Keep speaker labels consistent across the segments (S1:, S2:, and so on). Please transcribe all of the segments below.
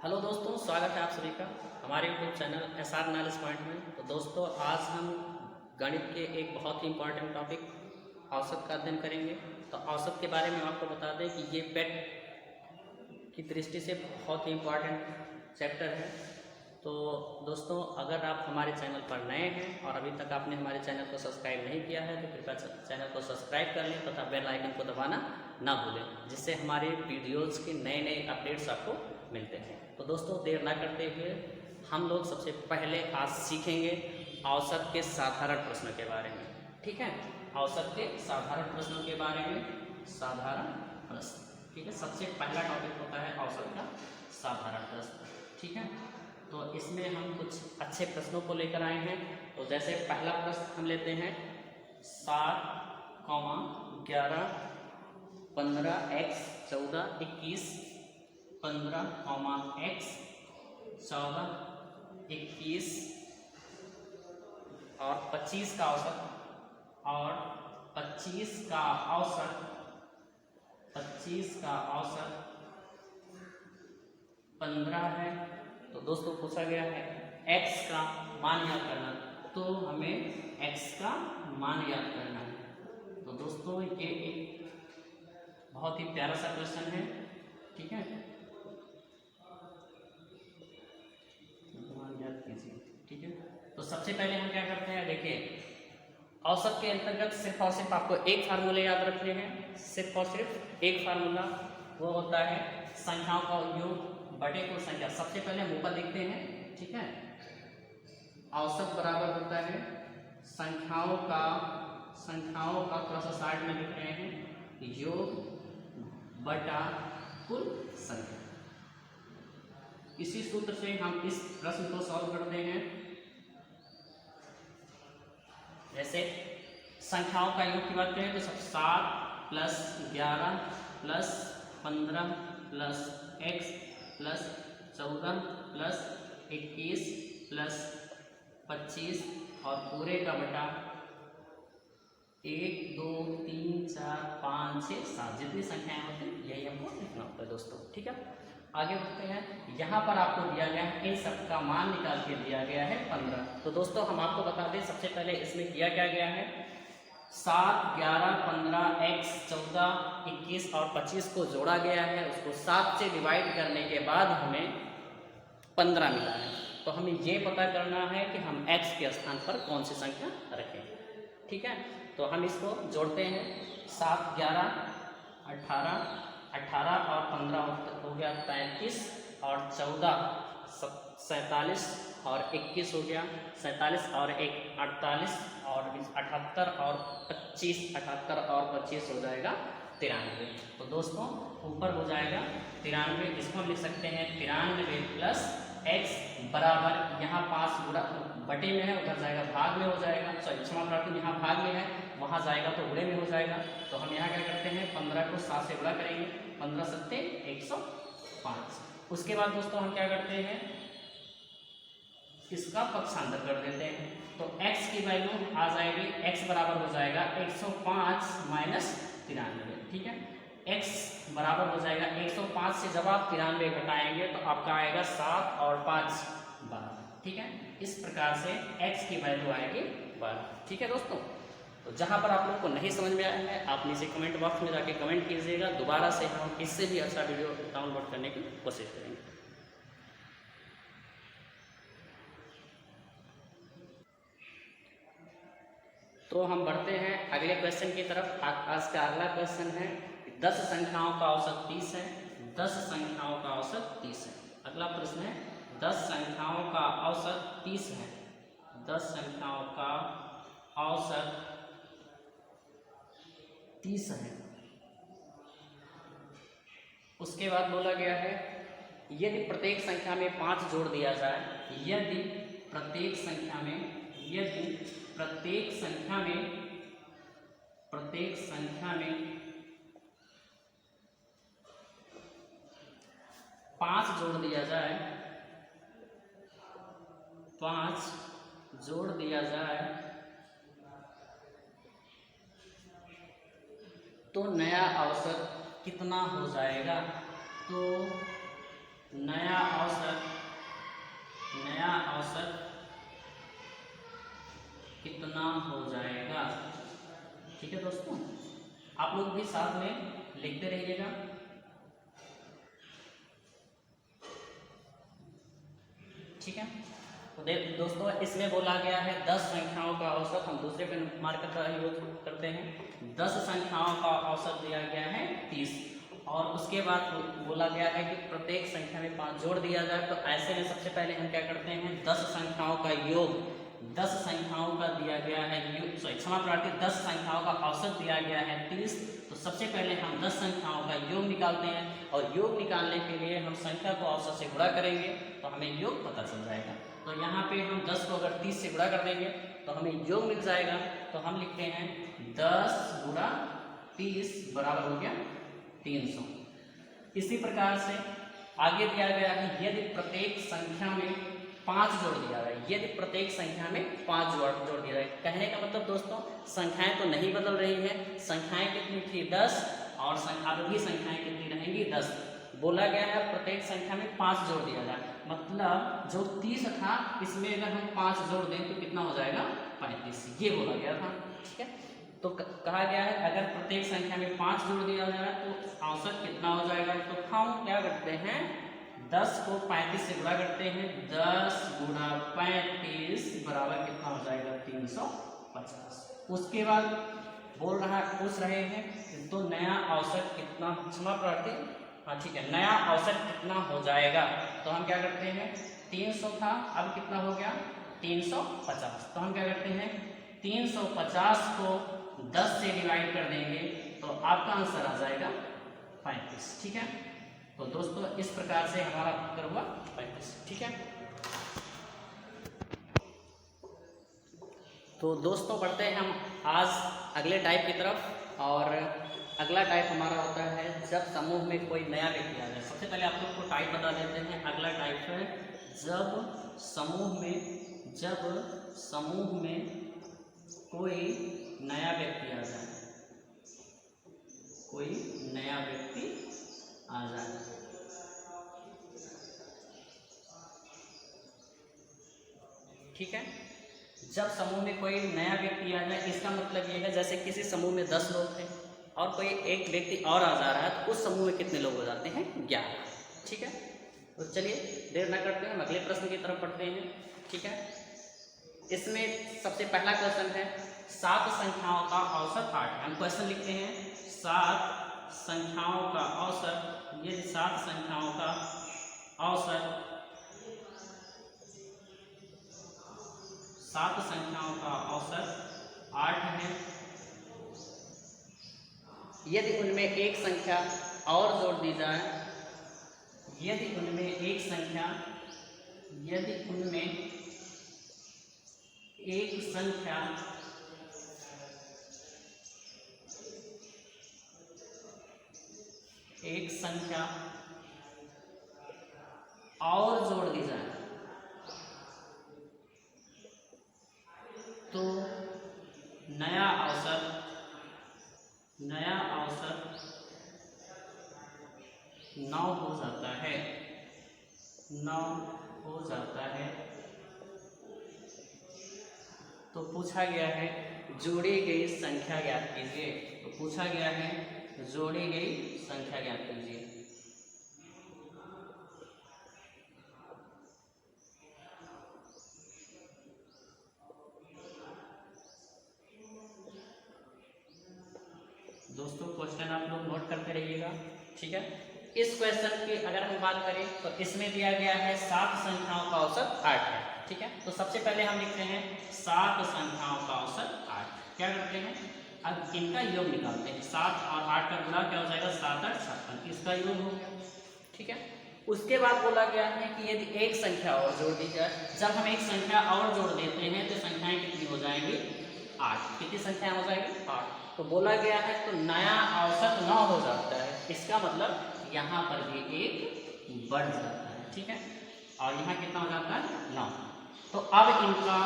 S1: Hello दोस्तों, स्वागत है आप सभी का हमारे YouTube channel SR knowledge point में। तो दोस्तों, आज हम गणित के एक बहुत ही इम्पॉर्टेंट टॉपिक औसत का अध्ययन करेंगे। तो औसत के बारे में आपको बता दें कि ये पेट की दृष्टि से बहुत ही इम्पॉर्टेंट चैप्टर है। तो दोस्तों, अगर आप हमारे चैनल पर नए हैं और अभी तक आपने हमारे चैनल को सब्सक्राइब नहीं किया है तो कृपया चैनल को सब्सक्राइब कर लें तथा बेल आइकन को दबाना ना भूलें, जिससे हमारे वीडियोज़ के नए नए अपडेट्स आपको मिलते हैं। तो दोस्तों, देर ना करते हुए हम लोग सबसे पहले आज सीखेंगे औसत के साधारण प्रश्नों के बारे में। ठीक है, औसत के साधारण प्रश्नों के बारे में। साधारण प्रश्न, ठीक है, सबसे पहला टॉपिक होता है औसत का साधारण प्रश्न। ठीक है, तो इसमें हम कुछ अच्छे प्रश्नों को लेकर आए हैं। तो जैसे पहला प्रश्न हम लेते हैं 7, 11, 15 x 14 21 15, x 14 21 और 25 का औसत, और 25 का औसत 15 है। तो दोस्तों, पूछा गया है x का मान याद करना, तो हमें x का मान याद करना है। तो दोस्तों, ये एक बहुत ही प्यारा सा क्वेश्चन है। ठीक है, मान याद कीजिए। ठीक है, तो सबसे पहले हम क्या करते हैं, देखिए, औसत के अंतर्गत सिर्फ और सिर्फ आपको एक फार्मूले याद रखने हैं। सिर्फ और सिर्फ एक फार्मूला, वो होता है संख्याओं का योग बटे कुल संख्या। सबसे पहले हम ऊपर देखते हैं। ठीक है, औसत बराबर होता है संख्याओं का थोड़ा सा साइड में लिख रहे हैं, योग बटा कुल संख्या। इसी सूत्र से हम इस प्रश्न को सॉल्व करते हैं। जैसे संख्याओं का योग की बात करें तो सब 7 + 11 + 15 + x + 14 + 21 + 25 और पूरे का बटा 1 2 3 4 5 6 7 जितनी संख्याएं होती हैं यही हमको लिखना होता है दोस्तों। ठीक है, आगे बढ़ते हैं। यहाँ पर आपको दिया गया है, इन सब का मान निकाल के दिया गया है 15। तो दोस्तों, हम आपको बता दें, सबसे पहले इसमें किया क्या गया है, 7 11 15 x 14 21 और 25 को जोड़ा गया है। उसको 7 से डिवाइड करने के बाद हमें 15 मिला है। तो हमें ये पता करना है कि हम x के स्थान पर कौन सी संख्या रखें। ठीक है, तो हम इसको जोड़ते हैं। 7 11 18 और 15 हो गया 33 और 14 47 और 21 हो गया 47 और 1 48 और 78 और 25 78 और 25 हो जाएगा 93। तो दोस्तों, ऊपर हो जाएगा 93, इसको हम लिख सकते हैं 93 + x बराबर, यहाँ 5 गुणा बटे में है, उधर जाएगा भाग में हो जाएगा। सॉरी, क्षमा प्रार्थी, यहाँ भाग में है, वहाँ जाएगा तो गुणे में हो जाएगा। तो हम यहाँ क्या करते हैं, 15 को 7 से गुणा करेंगे, 15 सत्ते 105। उसके बाद दोस्तों हम क्या करते हैं, इसका पक्षांतर कर देते हैं। तो x की वैल्यू आ जाएगी, x बराबर हो जाएगा 105 - 93। ठीक है, x बराबर हो जाएगा 105 से जब आप 93 घटाएंगे तो आपका आएगा 7 और 5 12। ठीक है, इस प्रकार से x की वैल्यू आएगी 12। ठीक है दोस्तों, तो जहां पर आप लोग को नहीं समझ में आया है, आप नीचे कमेंट बॉक्स में जाके कमेंट कीजिएगा। दोबारा से हम इससे भी अच्छा वीडियो डाउनलोड करने की कोशिश करेंगे। तो हम बढ़ते हैं अगले क्वेश्चन की तरफ। आज का अगला क्वेश्चन है 10 संख्याओं का औसत 30 है। 10 संख्याओं का औसत 30 है। अगला प्रश्न है 10 संख्याओं का औसत 30 है। 10 संख्याओं का औसत 30 है। उसके बाद बोला गया है, यदि प्रत्येक संख्या में 5 जोड़ दिया जाए, यदि प्रत्येक संख्या में 5 जोड़ दिया जाए, 5 जोड़ दिया जाए तो नया औसत कितना हो जाएगा। तो नया औसत कितना हो जाएगा। ठीक है दोस्तों, आप लोग भी साथ में लिखते रहिएगा। ठीक है, तो दोस्तों इसमें बोला गया है 10 संख्याओं का औसत, हम दूसरे पेन मार्कर का यूज करते हैं। 10 संख्याओं का औसत दिया गया है 30, और उसके बाद बोला गया है कि प्रत्येक संख्या में 5 जोड़ दिया जाए। तो ऐसे में सबसे पहले हम क्या करते हैं, 10 संख्याओं का योग, 10 संख्याओं का दिया गया है क्षमा प्रार्थी 10 संख्याओं का औसत दिया गया है 30। तो सबसे पहले हम 10 संख्याओं का योग निकालते हैं, और योग निकालने के लिए हम संख्या को औसत से गुणा करेंगे तो हमें योग पता चल जाएगा। तो यहाँ पे हम 10 को अगर 30 से गुणा कर देंगे तो हमें योग मिल जाएगा। तो हम लिखते हैं 10 गुणा 30 बराबर हो गया 300। इसी प्रकार से आगे दिया गया है यदि प्रत्येक संख्या में 5 जोड़ दिया जाए, यदि प्रत्येक संख्या में 5 जोड़ दिया जाए। कहने का मतलब दोस्तों संख्याएं तो नहीं बदल रही हैं, संख्याएं कितनी थी 10, और अब भी संख्याएं कितनी रहेंगी 10। बोला गया है प्रत्येक संख्या में 5 जोड़ दिया जाए, मतलब जो 30 था इसमें अगर हम 5 जोड़ दें तो कितना हो जाएगा 35, ये बोला गया था। ठीक है, तो कहा गया है अगर प्रत्येक संख्या में 5 जोड़ दिया जाए तो औसत कितना हो जाएगा। तो हम क्या करते हैं 10 को 35 से गुणा करते हैं, 10 गुणा 35 बराबर कितना हो जाएगा 350। उसके बाद पूछ रहे हैं तो नया औसत कितना, क्षमा प्रार्थी हाँ ठीक है, नया औसत कितना हो जाएगा। तो हम क्या करते हैं 300 था, अब कितना हो गया 350। तो हम क्या करते हैं 350 को 10 से डिवाइड कर देंगे तो आपका आंसर आ जाएगा 35। ठीक है, तो दोस्तों इस प्रकार से हमारा उत्तर हुआ 35। ठीक है, तो दोस्तों बढ़ते हैं हम आज अगले टाइप की तरफ। और अगला टाइप हमारा होता है जब समूह में कोई नया व्यक्ति आ जाए। सबसे पहले आप लोग को टाइप बता देते हैं। अगला टाइप है जब समूह में कोई नया व्यक्ति आ जाए, कोई नया व्यक्ति आ जाए। ठीक है, जब समूह में कोई नया व्यक्ति आ जाए इसका मतलब ये है जैसे किसी समूह में 10 लोग थे और कोई एक व्यक्ति और आ जा रहा है तो उस समूह में कितने लोग हो जाते हैं 11। ठीक है, तो चलिए देर न करते हैं हम अगले प्रश्न की तरफ बढ़ते हैं। ठीक है, इसमें सबसे पहला क्वेश्चन है 7 संख्याओं का औसत 8। हम क्वेश्चन लिखते हैं 7 संख्याओं का औसत, ये 7 संख्याओं का औसत, 7 संख्याओं का औसत 8 है। यदि उनमें एक संख्या और जोड़ दी जाए, यदि उनमें एक संख्या और जोड़ दी जाए तो नया औसत 9 हो जाता है, 9 हो जाता है। तो पूछा गया है जोड़ी गई संख्या ज्ञात कीजिए। तो पूछा गया है जोड़ी गई संख्या ज्ञात कीजिए। दोस्तों क्वेश्चन आप लोग नोट करते रहिएगा। ठीक है, इस क्वेश्चन की अगर हम बात करें तो इसमें दिया गया है 7 संख्याओं का औसत 8 है। ठीक है, तो सबसे पहले हम लिखते हैं 7 संख्याओं का औसत 8। क्या करते हैं अब इनका योग निकालते हैं। 7 और 8 का गुणा क्या हो जाएगा 7 8 56, इसका योग हो गया। ठीक है, उसके बाद बोला गया है कि यदि एक संख्या और जोड़ दी जाए, जब हम एक संख्या और जोड़ देते हैं तो संख्याएं कितनी हो जाएंगी 8। कितनी संख्याएं हो जाएगी 8। तो बोला गया है तो नया औसत 9 हो जाता है, इसका मतलब यहाँ पर भी एक बढ़ जाता है। ठीक है, और यहाँ कितना हो जाता है 9। तो अब इनका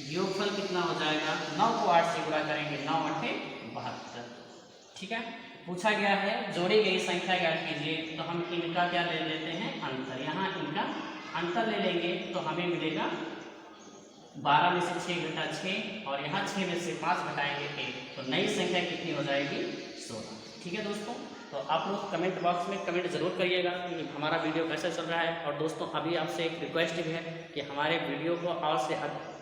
S1: योगफल कितना हो जाएगा, 9 को 8 से गुणा करेंगे 9 8 72। ठीक है, पूछा गया है जोड़ी गई संख्या ज्ञात कीजिए, तो हम इनका क्या ले लेते हैं, अंतर। यहाँ इनका अंतर ले लेंगे तो हमें मिलेगा 12 में से 6 घटा 6, और यहाँ 6 में से 5 घटाएंगे 1, तो नई संख्या कितनी हो जाएगी, 16। ठीक है दोस्तों, तो आप लोग कमेंट बॉक्स में कमेंट जरूर करिएगा कि हमारा वीडियो कैसा चल रहा है। और दोस्तों अभी आपसे एक रिक्वेस्ट भी है कि हमारे वीडियो को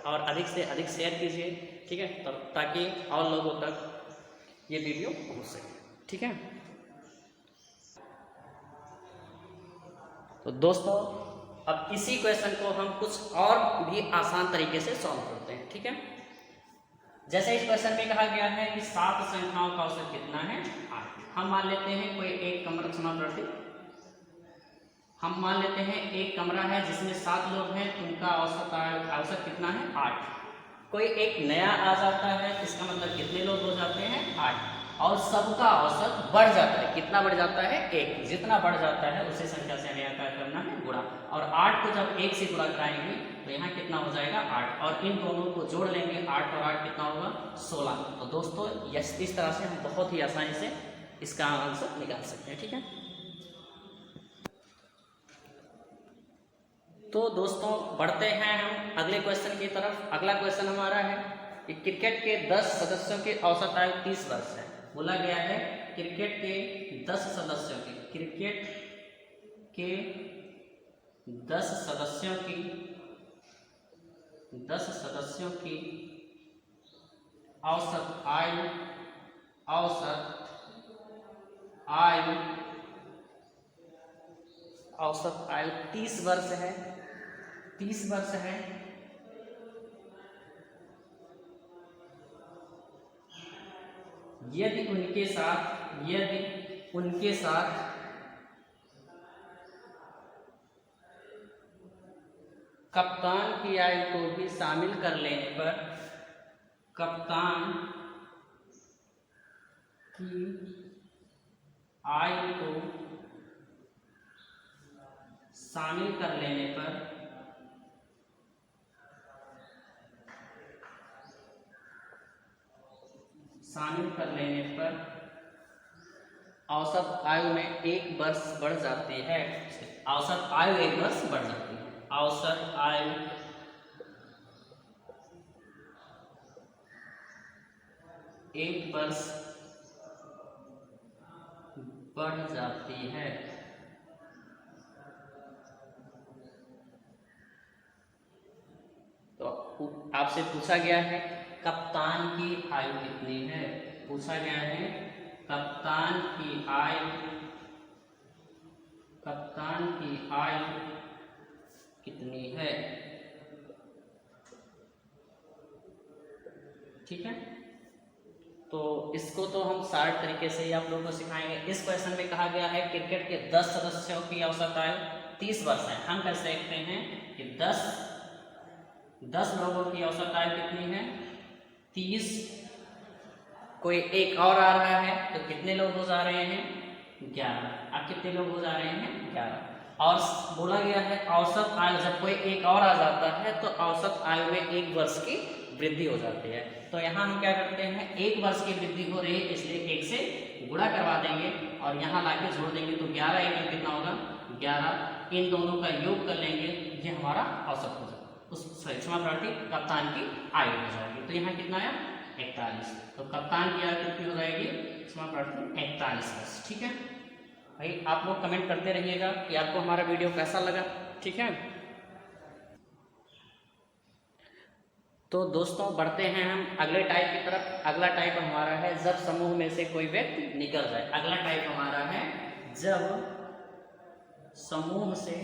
S1: और अधिक से अधिक शेयर कीजिए, ठीक है, ताकि और लोगों तक ये वीडियो पहुँच सके। ठीक है, तो दोस्तों अब इसी क्वेश्चन को हम कुछ और भी आसान तरीके से सॉल्व करते हैं। ठीक है, जैसे इस क्वेश्चन में कहा गया है कि 7 संख्याओं का औसत कितना है, 8। हम मान लेते हैं कोई एक कमरा समाप्ति, हम मान लेते हैं एक कमरा है जिसमें 7 लोग हैं, उनका औसत कितना है, 8। कोई एक नया आ जाता है, इसका मतलब कितने लोग हो जाते हैं, 8, और सबका औसत बढ़ जाता है। कितना बढ़ जाता है, 1। जितना बढ़ जाता है उसी संख्या से हमें क्या करना है, गुणा। और 8 को जब 1 से गुणा कराएंगे तो यहाँ कितना हो जाएगा, 8, और इन दोनों को जोड़ लेंगे, 8 और 8 कितना होगा, 16। तो दोस्तों इस तरह से हम बहुत ही आसानी से इसका आंसर निकाल सकते हैं। ठीक है, तो दोस्तों बढ़ते हैं हम अगले क्वेश्चन की तरफ। अगला क्वेश्चन हमारा है कि क्रिकेट के 10 सदस्यों की औसत आयु 30 वर्ष है। बोला गया है क्रिकेट के 10 सदस्यों की, क्रिकेट के 10 सदस्यों की औसत आयु 30 वर्ष है, 30 वर्ष है। यदि उनके साथ कप्तान की आयु को भी शामिल कर लेने पर, कप्तान की आयु को शामिल कर लेने पर औसत आयु में 1 वर्ष बढ़ जाती है। औसत आयु 1 वर्ष बढ़ जाती है। औसत आयु 1 वर्ष बढ़ जाती है। तो आपसे पूछा गया है कप्तान की आयु कितनी है, पूछा गया है कप्तान की आयु कितनी है। ठीक है, तो इसको तो हम शार्ट तरीके से ही आप लोगों को सिखाएंगे। इस क्वेश्चन में कहा गया है क्रिकेट के 10 सदस्यों की औसत आयु 30 वर्ष है। हम कह सकते हैं कि 10 लोगों की औसत आयु कितनी है, 30। कोई एक और आ रहा है तो कितने लोग हो जा रहे हैं, 11। अब कितने लोग हो जा रहे हैं, 11। और बोला गया है औसत आयु, जब कोई एक और आ जाता है तो औसत आयु में 1 वर्ष की वृद्धि हो जाती है। तो यहाँ हम क्या करते हैं, 1 वर्ष की वृद्धि हो रही है इसलिए 1 से गुणा करवा देंगे और यहाँ लाके जोड़ देंगे, तो 11 1 कितना होगा, 11। इन दोनों का योग कर लेंगे, ये हमारा औसत हो जाएगा, उस क्षमाप्रार्थी कप्तान की आयु हो जाएगी। तो यहाँ कितना आया, 41। तो कप्तान की आयु कितनी हो जाएगी, क्षमाप्रार्थी 41 वर्ष। ठीक है भाई, आप लोग कमेंट करते रहिएगा कि आपको हमारा वीडियो कैसा लगा। ठीक है, तो दोस्तों बढ़ते हैं हम अगले टाइप की तरफ। अगला टाइप हमारा है जब समूह में से कोई व्यक्ति निकल जाए। अगला टाइप हमारा है जब समूह से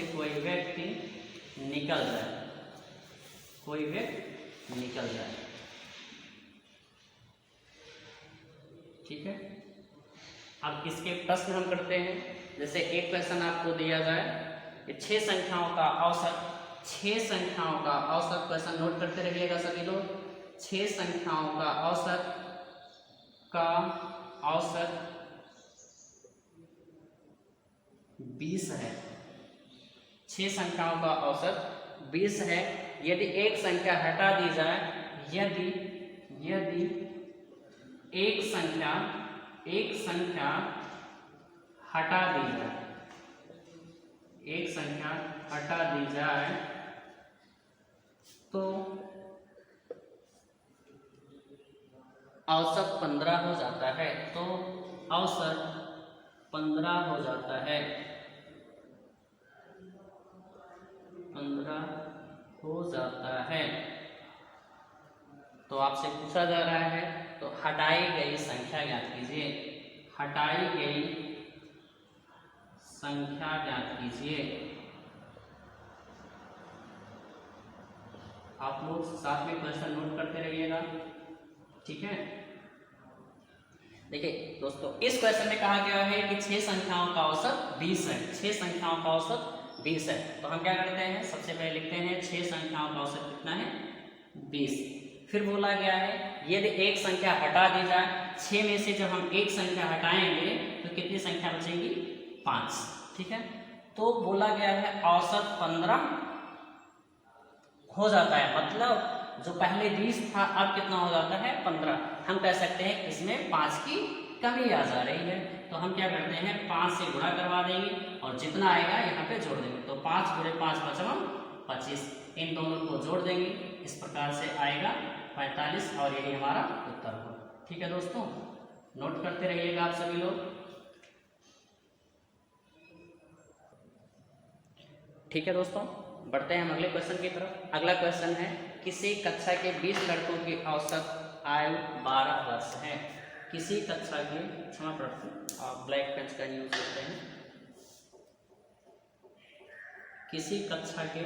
S1: कोई व्यक्ति निकल जाए, ठीक है। अब इसके प्रश्न हम करते हैं। जैसे एक क्वेश्चन आपको दिया जाए कि 6 संख्याओं का औसत, क्वेश्चन नोट करते रहिएगा सभी लोग। 6 संख्याओं का औसत 20 है। 6 संख्याओं का औसत 20 है यदि एक संख्या हटा दी जाए, यदि एक संख्या हटा दी जाए, एक संख्या हटा दी जाए तो औसत 15 हो जाता है। तो औसत 15 हो जाता है, 15 हो जाता है। तो आपसे पूछा जा रहा है तो हटाई गई संख्या ज्ञात कीजिए, हटाई गई संख्या ज्ञात कीजिए। आप लोग साथ में क्वेश्चन नोट करते रहिएगा, ठीक है। देखिए दोस्तों, इस क्वेश्चन में कहा गया है कि 6 संख्याओं का औसत 20 है, 6 संख्याओं का औसत 20 है। तो हम क्या करते हैं, सबसे पहले लिखते हैं 6 संख्याओं का औसत कितना है, 20। फिर बोला गया है यदि एक संख्या हटा दी जाए, 6 में से जब हम एक संख्या हटाएंगे तो कितनी संख्या बचेगी, 5, ठीक है। तो बोला गया है औसत 15 हो जाता है, मतलब जो पहले 20 था अब कितना हो जाता है, 15। हम कह सकते हैं इसमें 5 की कमी आ जा रही है। तो हम क्या करते हैं, 5 से गुणा करवा देंगे और जितना आएगा यहाँ पे जोड़ देंगे। तो 5 × 5 = 25, इन दोनों को जोड़ देंगे, इस प्रकार से आएगा 45 और यही हमारा उत्तर हो। ठीक है दोस्तों, नोट करते रहिएगा आप सभी लोग। ठीक है दोस्तों, बढ़ते हैं हम अगले क्वेश्चन की तरफ। अगला क्वेश्चन है, किसी कक्षा के 20 लड़कों की औसत आयु 12 वर्ष है। किसी कक्षा के, क्षमा प्रार्थना, आप ब्लैक पेन का यूज करते हैं। किसी कक्षा के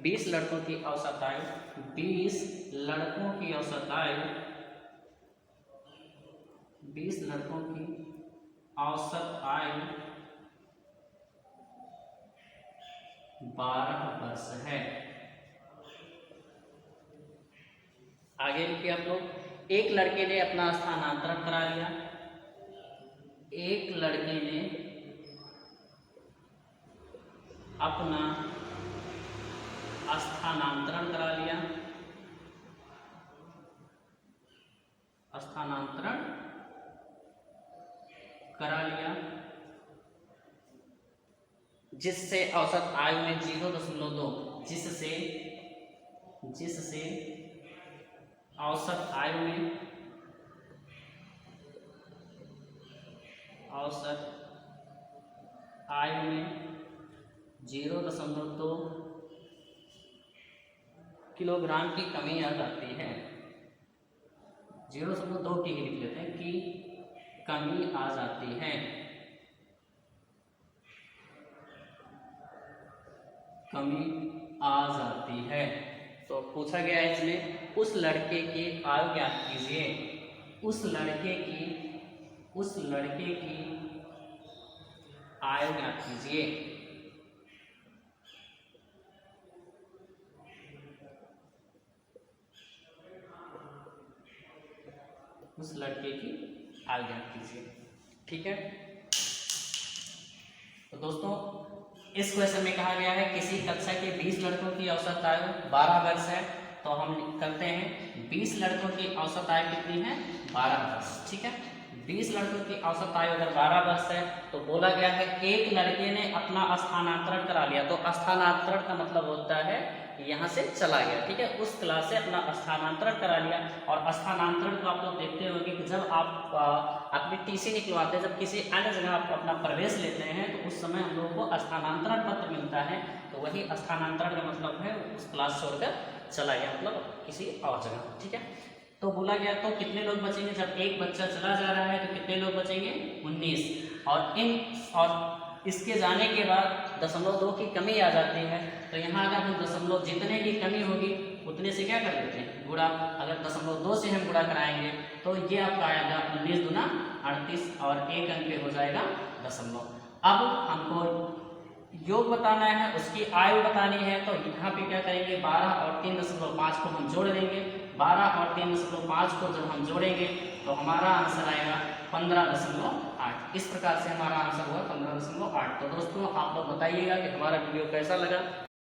S1: 20 लड़कों की औसत आयु, 20 लड़कों की औसत आयु, 20 लड़कों की औसत आयु 12 वर्ष है। आगे लिखिए आप लोग। एक लड़के ने अपना स्थानांतरण करा लिया, एक लड़के ने अपना स्थानांतरण करा लिया, स्थानांतरण करा लिया, जिससे औसत आयु में 0.2, जिससे औसत आयु में 0.2 किलोग्राम की कमी आ जाती है। 0.2 की लिख लेते हैं कि कमी आ जाती है, कमी आ जाती है। तो पूछा गया है इसमें, उस लड़के की आयु ज्ञात कीजिए, उस लड़के की आयु ज्ञात कीजिए। उस लड़के की आयु ज्ञात कीजिए, ठीक है। तो दोस्तों, इस क्वेश्चन में कहा गया है किसी कक्षा के 20 लड़कों की औसत आयु 12 वर्ष है। तो हम करते हैं 20 लड़कों की औसत आयु कितनी है, 12 वर्ष, ठीक है। 20 लड़कों की औसत आयु अगर 12 वर्ष है तो बोला गया है एक लड़के ने अपना स्थानांतरण करा लिया। तो स्थानांतरण का मतलब होता है यहाँ से चला गया, ठीक है, उस क्लास से अपना स्थानांतरण करा लिया। और स्थानांतरण को आप लोग देखते होंगे कि जब आप अपनी टीसी निकलवाते हैं, जब किसी अन्य जगह आप अपना प्रवेश लेते हैं तो उस समय हम लोगों को स्थानांतरण पत्र मिलता है। तो वही स्थानांतरण का मतलब है उस क्लास छोड़कर चला गया, मतलब किसी और जगह, ठीक है। तो बोला गया तो कितने लोग बचेंगे, जब एक बच्चा चला जा रहा है तो कितने लोग बचेंगे, 19। और इसके जाने के बाद 0.2 की कमी आ जाती है। तो यहाँ अगर हम दशमलव जितने की कमी होगी उतने से क्या कर देते हैं, गुणा। अगर 0.2 से हम गुणा कराएंगे तो ये आपका आएगा 19 दूना 38 और एक अंक पे हो जाएगा दशमलव। अब हमको योग बताना है, उसकी आयु बतानी है। तो यहाँ पे क्या करेंगे, 12 और 3.5 को हम जोड़ देंगे। 12 और 3.5 को जब हम जोड़ेंगे तो हमारा आंसर आएगा 15.8। 8। इस प्रकार से हमारा आंसर हुआ 15.8। तो दोस्तों आप लोग बताइएगा कि हमारा वीडियो कैसा लगा।